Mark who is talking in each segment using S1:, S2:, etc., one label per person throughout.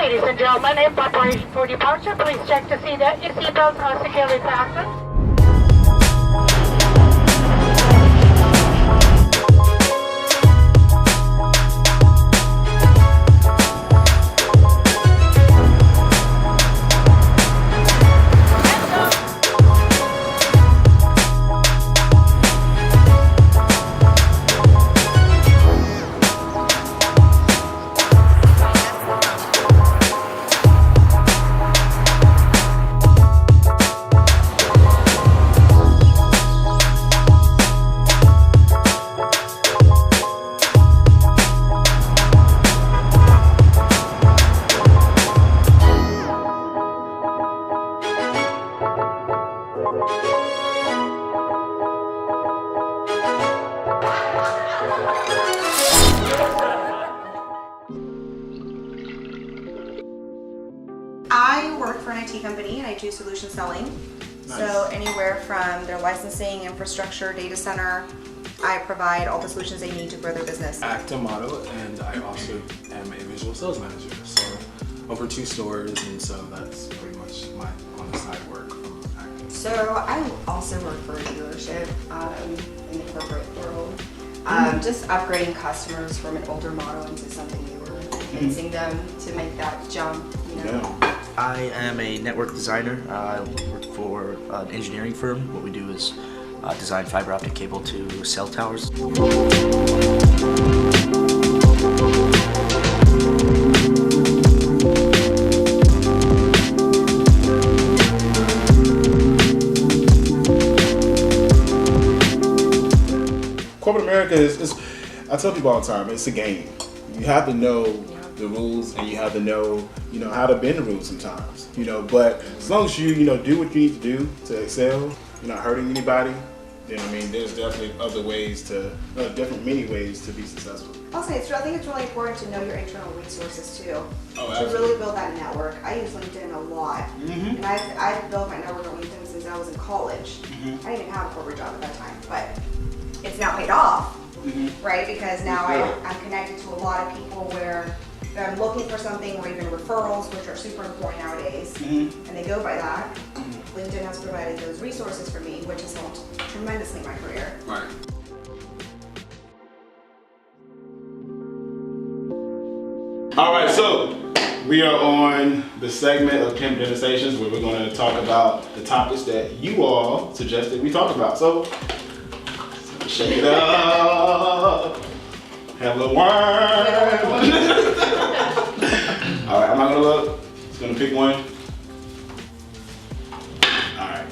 S1: Ladies and gentlemen, in preparation for departure, please check to see that your seatbelts are securely fastened.
S2: I work for an IT company and I do solution selling. Nice. So anywhere from their licensing, infrastructure, data center, I provide all the solutions they need to grow their business.
S3: Actor model, and I also am a visual sales manager. So over 2 stores, and so that's pretty much my on-the-side work from acting.
S2: So I also work for a dealership in the corporate world. Just upgrading customers from an older model into something newer, convincing them to make that jump, you know.
S3: Yeah.
S4: I am a network designer. I work for an engineering firm. What we do is design fiber optic cable to cell towers.
S3: Corporate America is, I tell people all the time, it's a game. You have to know the rules, and you have to know, how to bend the rules sometimes, but as long as you, do what you need to do to excel, you're not hurting anybody, then there's definitely other ways many ways to be successful.
S2: Also, I think it's really important to know your internal resources too.
S3: Oh,
S2: to really build that network. I use LinkedIn a lot, and I've built my network on LinkedIn since I was in college. I didn't even have a corporate job at that time, but it's now paid off, right? Because now I'm connected to a lot of people where I'm looking for something, or even referrals, which are super important nowadays, and they go by that. LinkedIn has provided those resources for me, which has helped tremendously my career.
S3: Right. All right, so we are on the segment of Pimp Dinnersations where we're going to talk about the topics that you all suggested we talk about. So, shake it up. Have a little wine. All right, I'm not gonna look. Just gonna pick one. All right.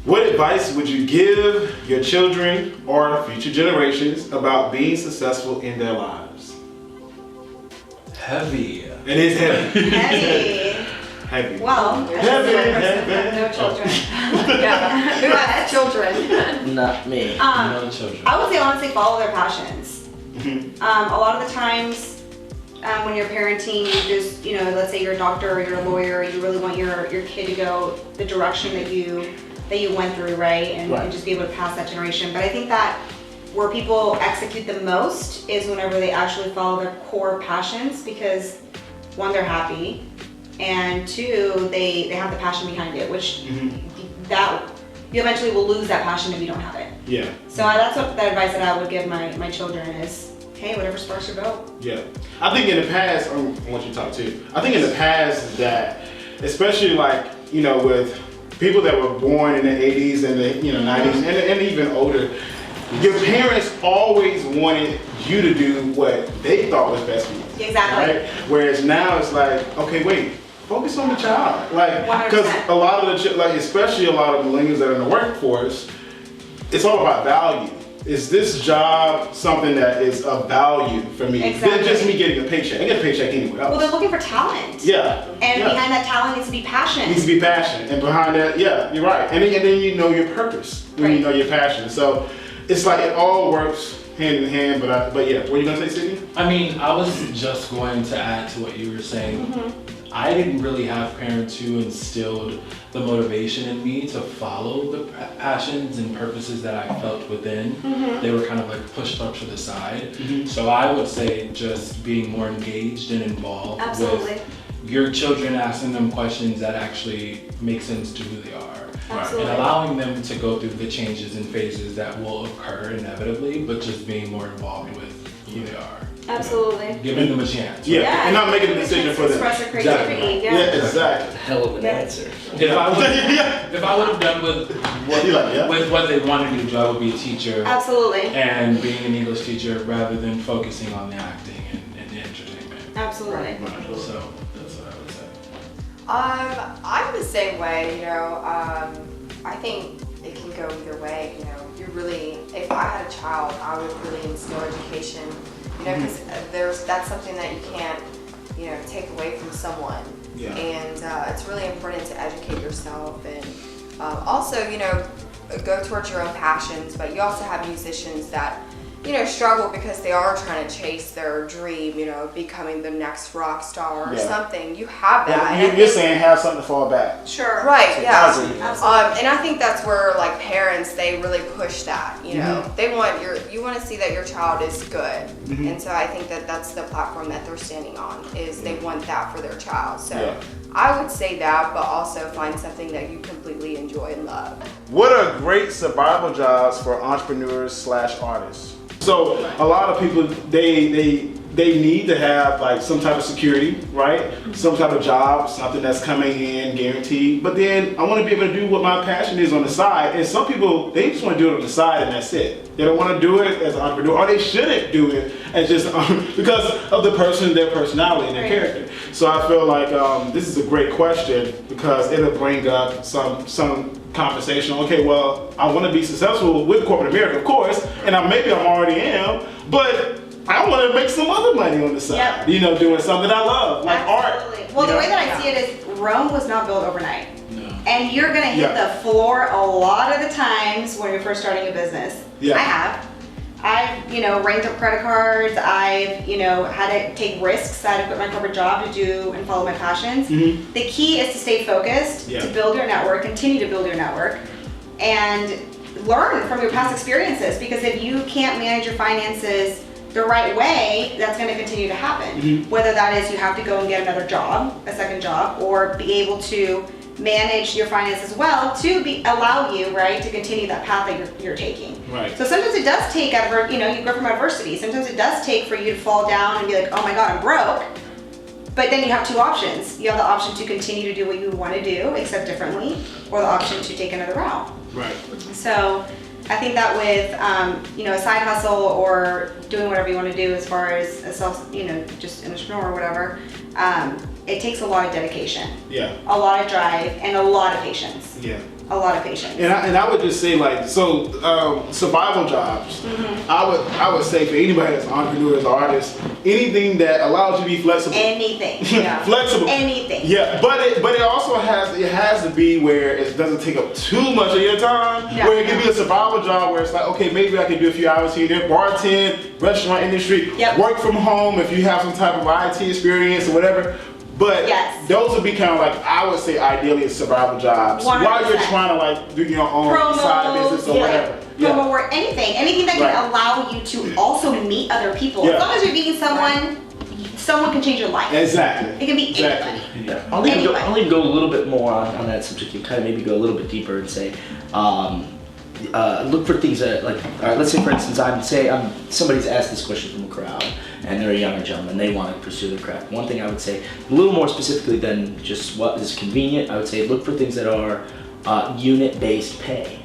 S3: What advice would you give your children or future generations about being successful in their lives?
S5: Heavy.
S3: It is heavy.
S2: Heavy.
S3: Heavy.
S2: Well,
S3: Heavy.
S2: no children. Yeah. Who has children?
S4: Not me.
S5: No children.
S2: I would say honestly follow their passions. A lot of the times when you're parenting, you just, let's say you're a doctor or you're a lawyer, you really want your kid to go the direction that you went through, right? And just be able to pass that generation. But I think that where people execute the most is whenever they actually follow their core passions, because one, they're happy, and two, they have the passion behind it, which that you eventually will lose that passion if you don't have it.
S3: Yeah.
S2: So that's what the advice that I would give my children is, hey, whatever sparks your boat.
S3: Yeah. I think in the past, I want you to talk too. I think in the past that, especially with people that were born in the 80s and the 90s and even older, your parents always wanted you to do what they thought was best for you.
S2: Exactly.
S3: Right? Whereas now it's like, okay, wait, focus on the child. Because a lot of the, especially a lot of millennials that are in the workforce, it's all about value. Is this job something that is of value for me?
S2: Exactly.
S3: Than just me getting a paycheck. I get a paycheck anywhere else.
S2: Well, they're looking for talent.
S3: Yeah.
S2: And behind that talent needs to be passion.
S3: Needs to be passion. And behind that, yeah, you're right. And then you know your purpose when you know your passion. So it's like it all works hand in hand. But yeah, what are you gonna say, Sydney?
S5: I was just going to add to what you were saying. I didn't really have parents who instilled the motivation in me to follow the passions and purposes that I felt within. They were kind of like pushed up to the side. So I would say just being more engaged and involved with your children, asking them questions that actually make sense to who they are. And allowing them to go through the changes and phases that will occur inevitably, but just being more involved with who they are.
S2: Absolutely.
S5: Giving them a chance.
S3: Yeah, and not making a decision for them.
S2: Express their creativity.
S3: Yeah, exactly.
S4: Hell of an answer.
S5: If I would have done with what they wanted me to do, I would be a teacher.
S2: Absolutely.
S5: And being an English teacher rather than focusing on the acting and the entertainment.
S2: Absolutely.
S5: So that's what I would say.
S6: I'm the same way, you know. I think it can go either way, you know. You really, if I had a child, I would really instill education, you know, because that's something that you can't, you know, take away from someone.
S3: Yeah.
S6: And it's really important to educate yourself, and also, you know, go towards your own passions. But you also have musicians that, you know, struggle because they are trying to chase their dream, you know, becoming the next rock star or something. You have that.
S3: Yeah, you're saying have something to fall back.
S2: Sure.
S6: Right, yeah.
S2: Absolutely.
S6: And I think that's where, like, parents, they really push that, you know. They want you want to see that your child is good. And so I think that that's the platform that they're standing on, is they want that for their child. So I would say that, but also find something that you completely enjoy and love.
S3: What are great survival jobs for entrepreneurs/artists? So a lot of people, they need to have like some type of security, right? Some type of job, something that's coming in guaranteed. But then I want to be able to do what my passion is on the side. And some people, they just want to do it on the side and that's it. They don't want to do it as an entrepreneur, or they shouldn't do it as just because of the person, their personality, and their character. So I feel like this is a great question because it'll bring up some conversation. Okay, well, I want to be successful with corporate America, of course, and maybe I already am, but I want to make some other money on the side. You know, doing something I love, like art.
S2: Well, the way that I see it is Rome was not built overnight. And you're going to hit the floor a lot of the times when you're first starting a business. I have. I've, you know, ranked up credit cards. I've, you know, had to take risks. I had to quit my corporate job to do and follow my passions. The key is to stay focused, to build your network, continue to build your network, and learn from your past experiences. Because if you can't manage your finances the right way, that's going to continue to happen. Whether that is you have to go and get another job, a second job, or be able to manage your finances well to allow you, right, to continue that path that you're taking. So sometimes it does take, you know, you go from adversity. Sometimes it does take for you to fall down and be like, oh my God, I'm broke. But then you have two options. You have the option to continue to do what you want to do, except differently, or the option to take another route. So I think that with, you know, a side hustle or doing whatever you want to do as far as a self, you know, just an entrepreneur or whatever, it takes a lot of dedication, a lot of drive, and a lot of patience. A lot of patience.
S3: And I would just say, like, so survival jobs. I would say for anybody that's an entrepreneur, as an artist, anything that allows you to be flexible.
S2: Anything.
S3: Flexible.
S2: Anything.
S3: But it also has to be where it doesn't take up too much of your time. Where it can be a survival job where it's like, okay, maybe I can do a few hours here, there, bartend, restaurant industry, work from home if you have some type of IT experience or whatever. But those would be kind of like, I would say ideally survival jobs 100%. While you're trying to like do your own side business or whatever.
S2: Promo or anything that can allow you to also meet other people. As long as you're meeting someone can change your life.
S3: Exactly.
S2: It can be anybody.
S4: I'll even go a little bit more on that subject and kind of maybe go a little bit deeper and say, look for things that, like, all right, let's say for instance, somebody's asked this question from a crowd and they're a younger gentleman, they want to pursue their craft. One thing I would say, a little more specifically than just what is convenient, I would say look for things that are unit-based pay.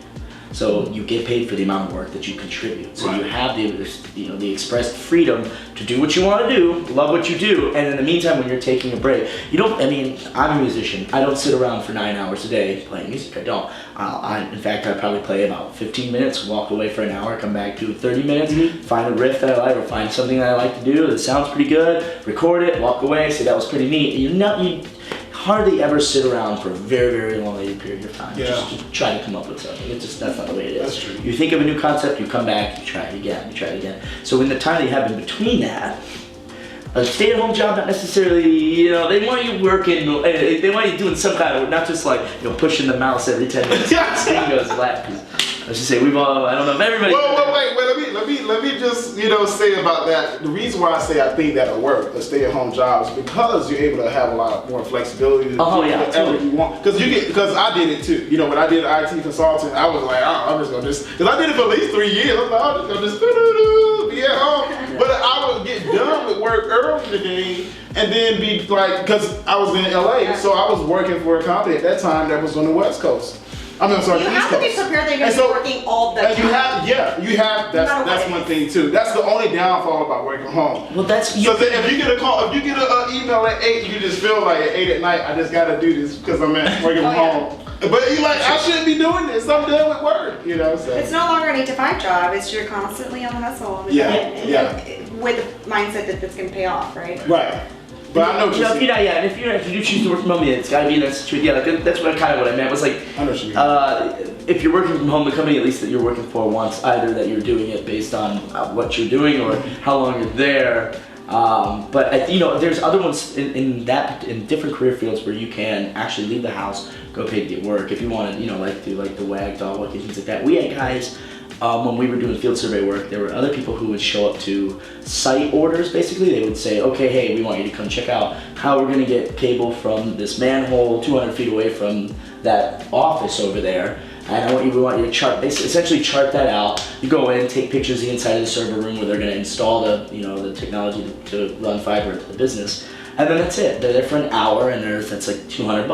S4: So you get paid for the amount of work that you contribute. So you have the expressed freedom to do what you want to do, love what you do, and in the meantime when you're taking a break, I'm a musician. I don't sit around for 9 hours a day playing music. I don't. In fact, I probably play about 15 minutes, walk away for an hour, come back, do 30 minutes, find a riff that I like or find something that I like to do that sounds pretty good, record it, walk away, say that was pretty neat. You hardly ever sit around for a very, very long period of time just try to come up with something. That's not the way it is.
S3: That's true.
S4: You think of a new concept, you come back, you try it again, So in the time that you have in between that, A stay-at-home job, not necessarily, you know, they want you working, they want you doing some kind of, not just like, you know, pushing the mouse every 10 minutes. The screen goes black. I should say, we've all, I don't know if everybody.
S3: Well, wait, let me just, you know, say about that. The reason why I say I think that'll work, a stay-at-home job, is because you're able to have a lot more flexibility to do whatever you want. Because I did it too. You know, when I did IT consulting, I was like, oh, I'm just gonna because I did it for at least 3 years. I was like, I'm just gonna be at home. But I would get done with work early in the day and then be like, because I was in LA, so I was working for a company at that time that was on the West Coast. I'm sorry,
S2: you
S3: East
S2: have to be
S3: Coast.
S2: prepared that you're going to be working all the time.
S3: And you have, that's one thing too. That's the only downfall about working from home.
S4: Well, that's,
S3: So if you get a call, if you get an email at 8, you just feel like at 8 at night, I just gotta do this because I'm working from home. But you're like, I shouldn't be doing this. I'm done with work, you know. So.
S2: It's no longer an 8 to 5 job. It's you're constantly on the hustle. With the mindset that it's going to pay off, right?
S3: Right. But I know what you're saying.
S4: If you do choose to work from home, it's got to be in that situation. Yeah, like, that's what I meant. Was like,
S3: I know what you mean.
S4: If you're working from home, the company at least that you're working for wants either that you're doing it based on what you're doing or how long you're there. But you know, there's other ones in different career fields where you can actually leave the house, go pay to get work. If you want to, you know, like do like the wag dog walking, things like that. We had guys. When we were doing field survey work, there were other people who would show up to site orders. Basically, they would say, okay, hey, we want you to come check out how we're gonna get cable from this manhole 200 feet away from that office over there. And we want you to chart, essentially chart that out. You go in, take pictures of the inside of the server room where they're gonna install the technology to run fiber into the business. And then that's it. They're there for an hour and that's like $200.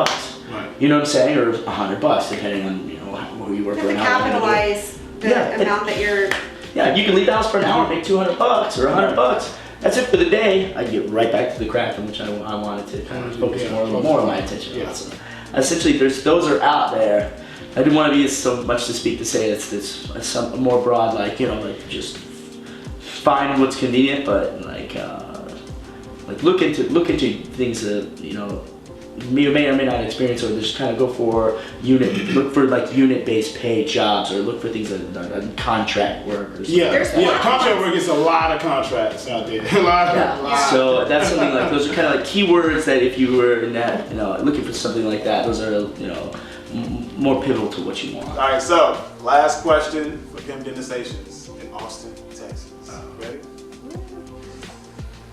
S3: Right.
S4: You know what I'm saying? Or $100, depending on, you know, who you work for and how long you do it.
S2: Capitalize the amount that you're.
S4: Yeah, you can leave the house for an hour, make $200 or $100. That's it for the day. I get right back to the craft, in which I wanted to kind of focus more of my attention on. So essentially, those are out there. I didn't want to be so much to speak to say it's some more broad, like, you know, like just find what's convenient, but like look into things that, you know, you may or may not experience, or just kind of go for unit-based paid jobs, or look for things that are contract work. Or
S3: contract work is a lot of contracts out there.
S4: So that's something like, those are kind of like keywords that if you were in that, you know, looking for something like that, those are, you know, more pivotal to what you want.
S3: All right, so last question for Pimp Dinnersations in Austin, Texas. Ready?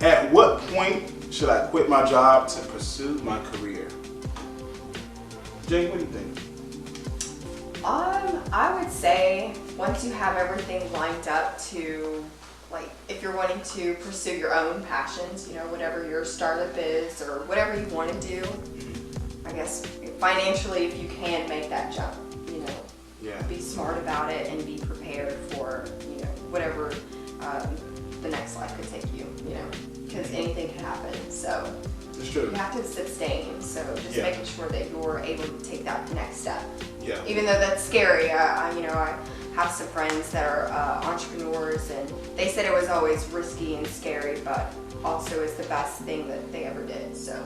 S3: At what point should I quit my job to pursue my career? Jane, what do you think?
S6: I would say once you have everything lined up to, like, if you're wanting to pursue your own passions, you know, whatever your startup is or whatever you want to do, I guess financially, if you can make that jump, you know, be smart about it and be prepared for, you know, whatever the next life could take you, you know, because anything can happen. So
S3: It's true.
S6: you have to sustain. So just making sure that you're able to take that next step.
S3: Yeah.
S6: Even though that's scary, you know, I have some friends that are entrepreneurs, and they said it was always risky and scary, but also is the best thing that they ever did. So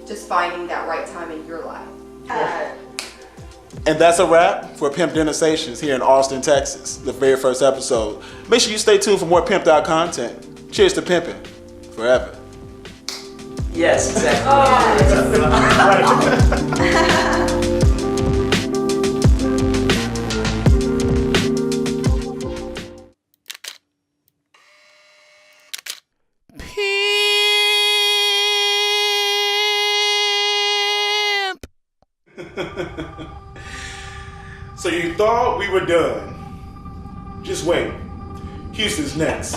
S6: just finding that right time in your life.
S3: And that's a wrap for Pimp Dinnersations here in Austin, Texas, the very first episode. Make sure you stay tuned for more pimped out content. Cheers to pimping forever.
S4: Yes, exactly.
S3: So you thought we were done. Just wait. Houston's next.